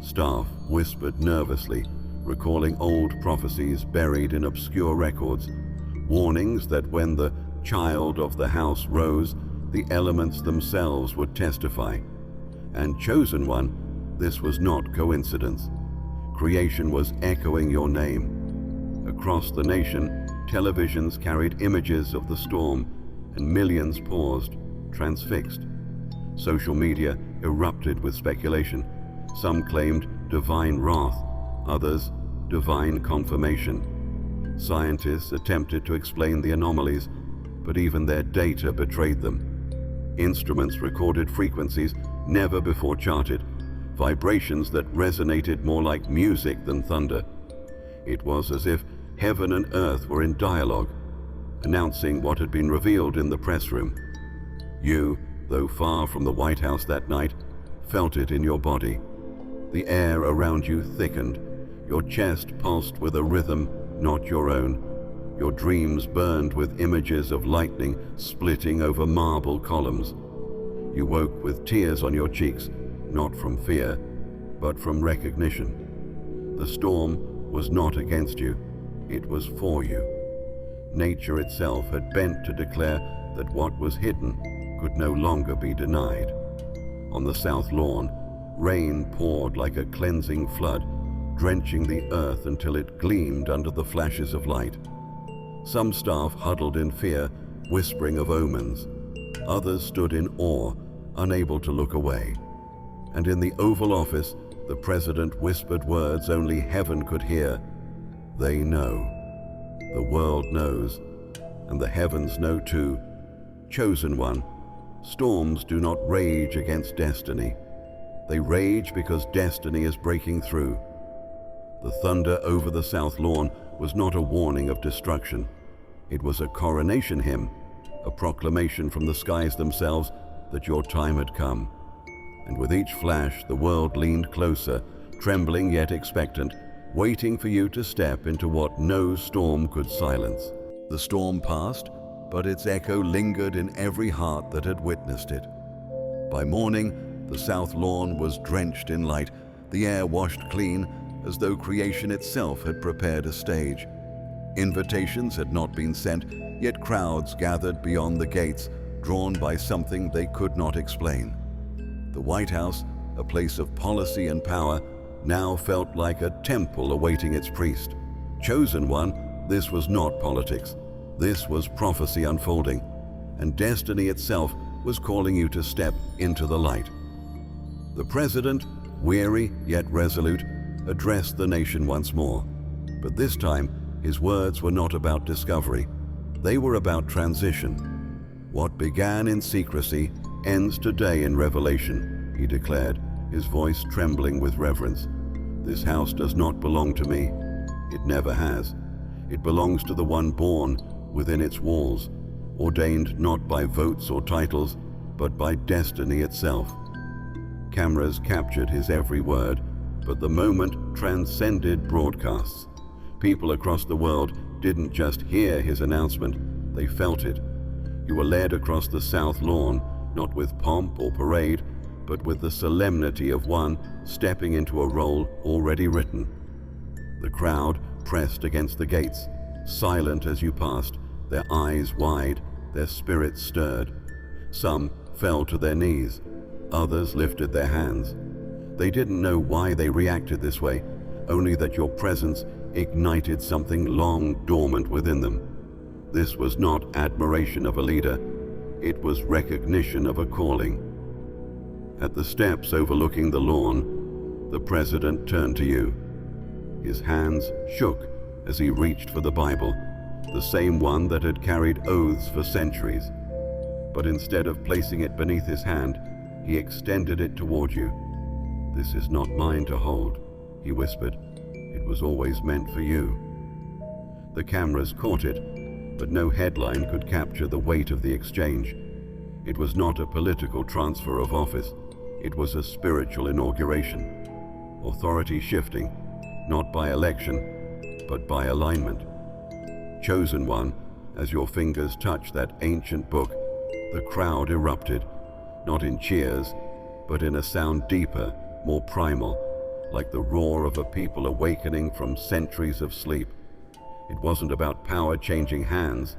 Staff whispered nervously, recalling old prophecies buried in obscure records, warnings that when the child of the house rose, the elements themselves would testify. And chosen one, this was not coincidence. Creation was echoing your name. Across the nation, televisions carried images of the storm, and millions paused, transfixed. Social media erupted with speculation. Some claimed divine wrath, others divine confirmation. Scientists attempted to explain the anomalies, but even their data betrayed them. Instruments recorded frequencies never before charted, vibrations that resonated more like music than thunder. It was as if heaven and earth were in dialogue, announcing what had been revealed in the press room. You, though far from the White House that night, felt it in your body. The air around you thickened. Your chest pulsed with a rhythm not your own. Your dreams burned with images of lightning splitting over marble columns. You woke with tears on your cheeks, not from fear, but from recognition. The storm was not against you, it was for you. Nature itself had bent to declare that what was hidden could no longer be denied. On the south lawn, rain poured like a cleansing flood, drenching the earth until it gleamed under the flashes of light. Some staff huddled in fear, whispering of omens. Others stood in awe, unable to look away. And in the Oval Office, the president whispered words only heaven could hear. They know. The world knows, and the heavens know too. Chosen one, storms do not rage against destiny. They rage because destiny is breaking through. The thunder over the south lawn was not a warning of destruction. It was a coronation hymn, a proclamation from the skies themselves that your time had come. And with each flash, the world leaned closer, trembling yet expectant, waiting for you to step into what no storm could silence. The storm passed, but its echo lingered in every heart that had witnessed it. By morning, the south lawn was drenched in light, the air washed clean, as though creation itself had prepared a stage. Invitations had not been sent, yet crowds gathered beyond the gates, drawn by something they could not explain. The White House, a place of policy and power, now felt like a temple awaiting its priest. Chosen one, this was not politics. This was prophecy unfolding, and destiny itself was calling you to step into the light. The president, weary yet resolute, addressed the nation once more. But this time, his words were not about discovery. They were about transition. What began in secrecy ends today in revelation, he declared, his voice trembling with reverence. This house does not belong to me. It never has. It belongs to the one born within its walls, ordained not by votes or titles, but by destiny itself. Cameras captured his every word, but the moment transcended broadcasts. People across the world didn't just hear his announcement, they felt it. You were led across the south lawn, not with pomp or parade, but with the solemnity of one stepping into a role already written. The crowd pressed against the gates, silent as you passed, their eyes wide, their spirits stirred. Some fell to their knees, others lifted their hands. They didn't know why they reacted this way, only that your presence ignited something long dormant within them. This was not admiration of a leader, it was recognition of a calling. At the steps overlooking the lawn, the president turned to you. His hands shook as he reached for the Bible, the same one that had carried oaths for centuries. But instead of placing it beneath his hand, he extended it toward you. "This is not mine to hold," he whispered. "It was always meant for you." The cameras caught it, but no headline could capture the weight of the exchange. It was not a political transfer of office. It was a spiritual inauguration. Authority shifting, not by election, but by alignment. Chosen one, as your fingers touched that ancient book, the crowd erupted, not in cheers, but in a sound deeper, more primal, like the roar of a people awakening from centuries of sleep. It wasn't about power changing hands.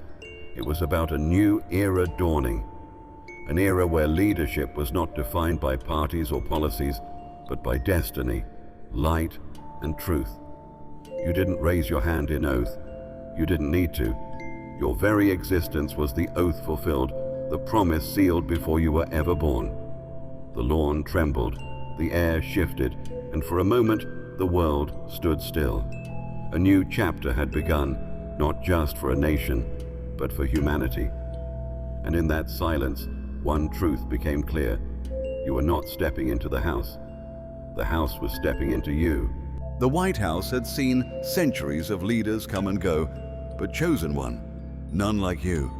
It was about a new era dawning. An era where leadership was not defined by parties or policies, but by destiny, light, and truth. You didn't raise your hand in oath. You didn't need to. Your very existence was the oath fulfilled, the promise sealed before you were ever born. The lawn trembled, the air shifted, and for a moment, the world stood still. A new chapter had begun, not just for a nation, but for humanity. And in that silence, one truth became clear. You were not stepping into the house. The house was stepping into you. The White House had seen centuries of leaders come and go, but chosen one, none like you.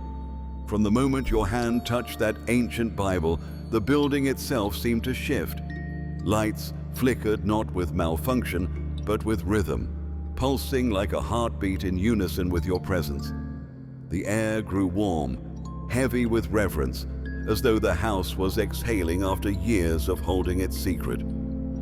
From the moment your hand touched that ancient Bible, the building itself seemed to shift. Lights flickered not with malfunction, but with rhythm, pulsing like a heartbeat in unison with your presence. The air grew warm, heavy with reverence, as though the house was exhaling after years of holding its secret.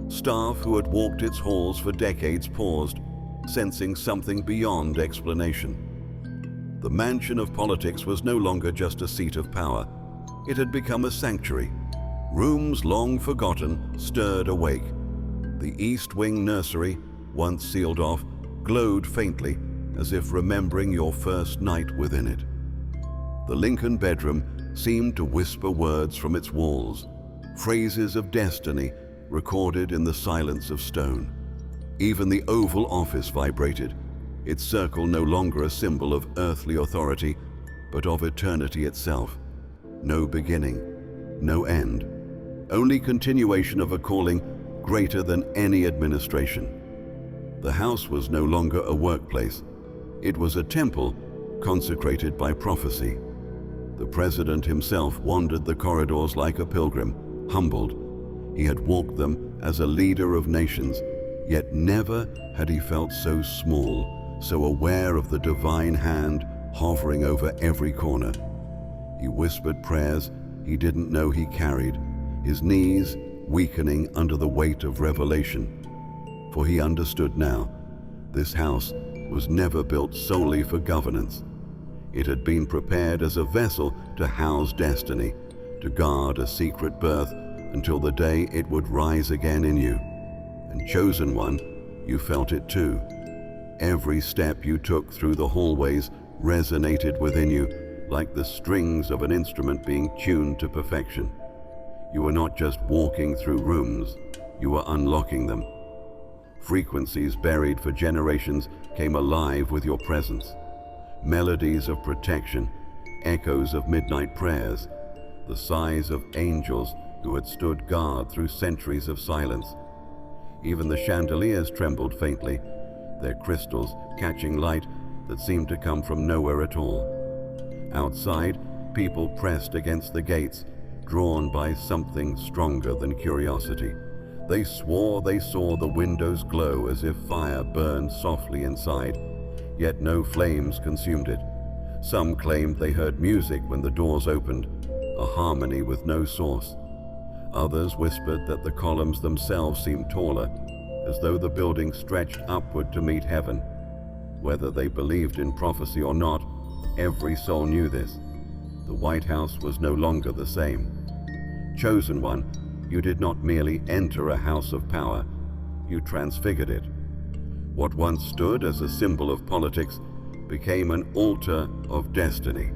Staff who had walked its halls for decades paused, sensing something beyond explanation. The mansion of politics was no longer just a seat of power. It had become a sanctuary. Rooms long forgotten stirred awake. The East Wing nursery, once sealed off, glowed faintly, as if remembering your first night within it. The Lincoln bedroom seemed to whisper words from its walls, phrases of destiny recorded in the silence of stone. Even the Oval Office vibrated, its circle no longer a symbol of earthly authority, but of eternity itself. No beginning, no end, only continuation of a calling greater than any administration. The house was no longer a workplace. It was a temple consecrated by prophecy. The president himself wandered the corridors like a pilgrim, humbled. He had walked them as a leader of nations, yet never had he felt so small, so aware of the divine hand hovering over every corner. He whispered prayers he didn't know he carried, his knees weakening under the weight of revelation. For he understood now, this house was never built solely for governance. It had been prepared as a vessel to house destiny, to guard a secret birth until the day it would rise again in you. And chosen one, you felt it too. Every step you took through the hallways resonated within you like the strings of an instrument being tuned to perfection. You were not just walking through rooms, you were unlocking them. Frequencies buried for generations came alive with your presence. Melodies of protection, echoes of midnight prayers, the sighs of angels who had stood guard through centuries of silence. Even the chandeliers trembled faintly, their crystals catching light that seemed to come from nowhere at all. Outside, people pressed against the gates, drawn by something stronger than curiosity. They swore they saw the windows glow as if fire burned softly inside, yet no flames consumed it. Some claimed they heard music when the doors opened, a harmony with no source. Others whispered that the columns themselves seemed taller, as though the building stretched upward to meet heaven. Whether they believed in prophecy or not, every soul knew this. The White House was no longer the same. Chosen one, you did not merely enter a house of power, you transfigured it. What once stood as a symbol of politics became an altar of destiny.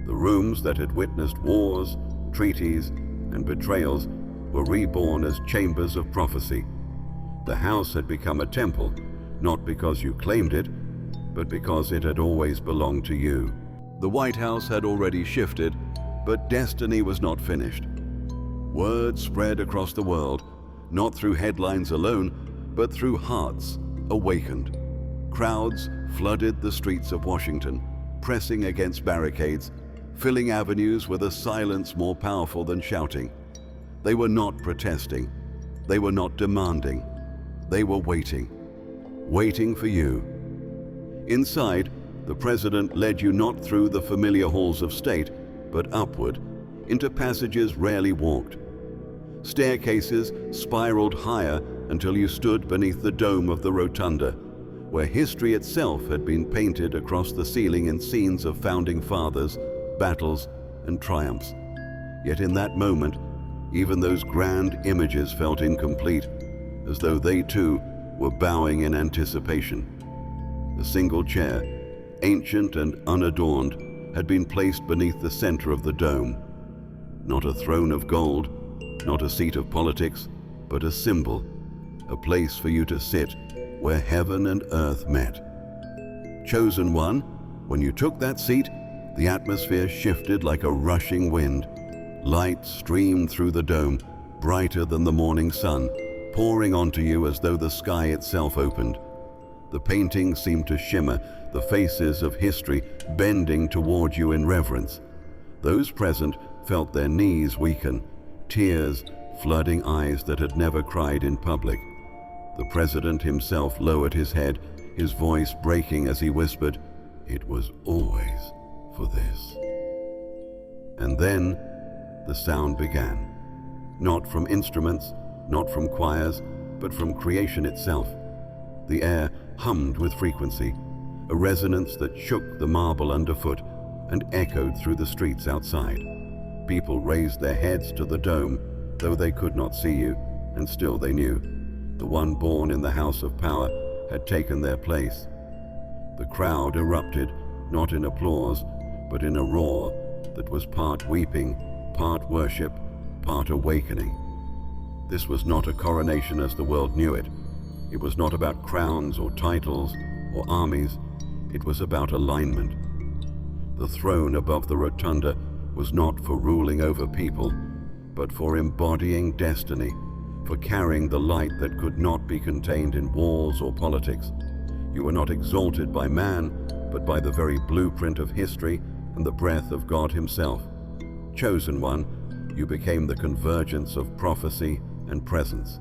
The rooms that had witnessed wars, treaties, and betrayals were reborn as chambers of prophecy. The house had become a temple, not because you claimed it, but because it had always belonged to you. The White House had already shifted, but destiny was not finished. Word spread across the world, not through headlines alone, but through hearts awakened. Crowds flooded the streets of Washington, pressing against barricades, filling avenues with a silence more powerful than shouting. They were not protesting. They were not demanding. They were waiting. Waiting for you. Inside, the president led you not through the familiar halls of state, but upward, into passages rarely walked. Staircases spiraled higher until you stood beneath the dome of the rotunda, where history itself had been painted across the ceiling in scenes of founding fathers, battles, and triumphs. Yet in that moment, even those grand images felt incomplete, as though they too were bowing in anticipation. A single chair, ancient and unadorned, had been placed beneath the center of the dome. Not a throne of gold, not a seat of politics, but a symbol, a place for you to sit, where heaven and earth met. Chosen one, when you took that seat, the atmosphere shifted like a rushing wind. Light streamed through the dome, brighter than the morning sun, pouring onto you as though the sky itself opened. The paintings seemed to shimmer, the faces of history bending toward you in reverence. Those present felt their knees weaken, tears flooding eyes that had never cried in public. The president himself lowered his head, his voice breaking as he whispered, "It was always for this." And then the sound began. Not from instruments, not from choirs, but from creation itself. The air hummed with frequency, a resonance that shook the marble underfoot and echoed through the streets outside. People raised their heads to the dome, though they could not see you, and still they knew. The one born in the house of power had taken their place. The crowd erupted, not in applause, but in a roar that was part weeping, part worship, part awakening. This was not a coronation as the world knew it. It was not about crowns or titles or armies. It was about alignment. The throne above the rotunda was not for ruling over people, but for embodying destiny, for carrying the light that could not be contained in walls or politics. You were not exalted by man, but by the very blueprint of history and the breath of God himself. Chosen one, you became the convergence of prophecy and presence.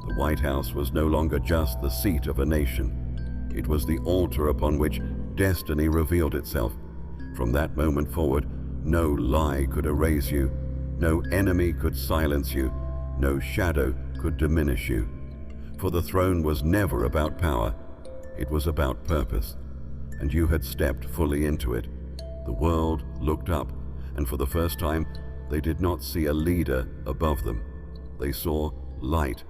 The White House was no longer just the seat of a nation. It was the altar upon which destiny revealed itself. From that moment forward, no lie could erase you, no enemy could silence you, no shadow could diminish you. For the throne was never about power, it was about purpose, and you had stepped fully into it. The world looked up, and for the first time, they did not see a leader above them. They saw light.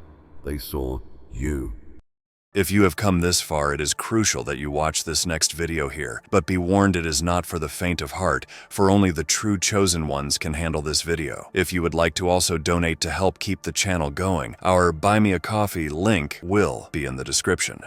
They saw you. If you have come this far, it is crucial that you watch this next video here. But be warned, it is not for the faint of heart, for only the true chosen ones can handle this video. If you would like to also donate to help keep the channel going, our Buy Me a Coffee link will be in the description.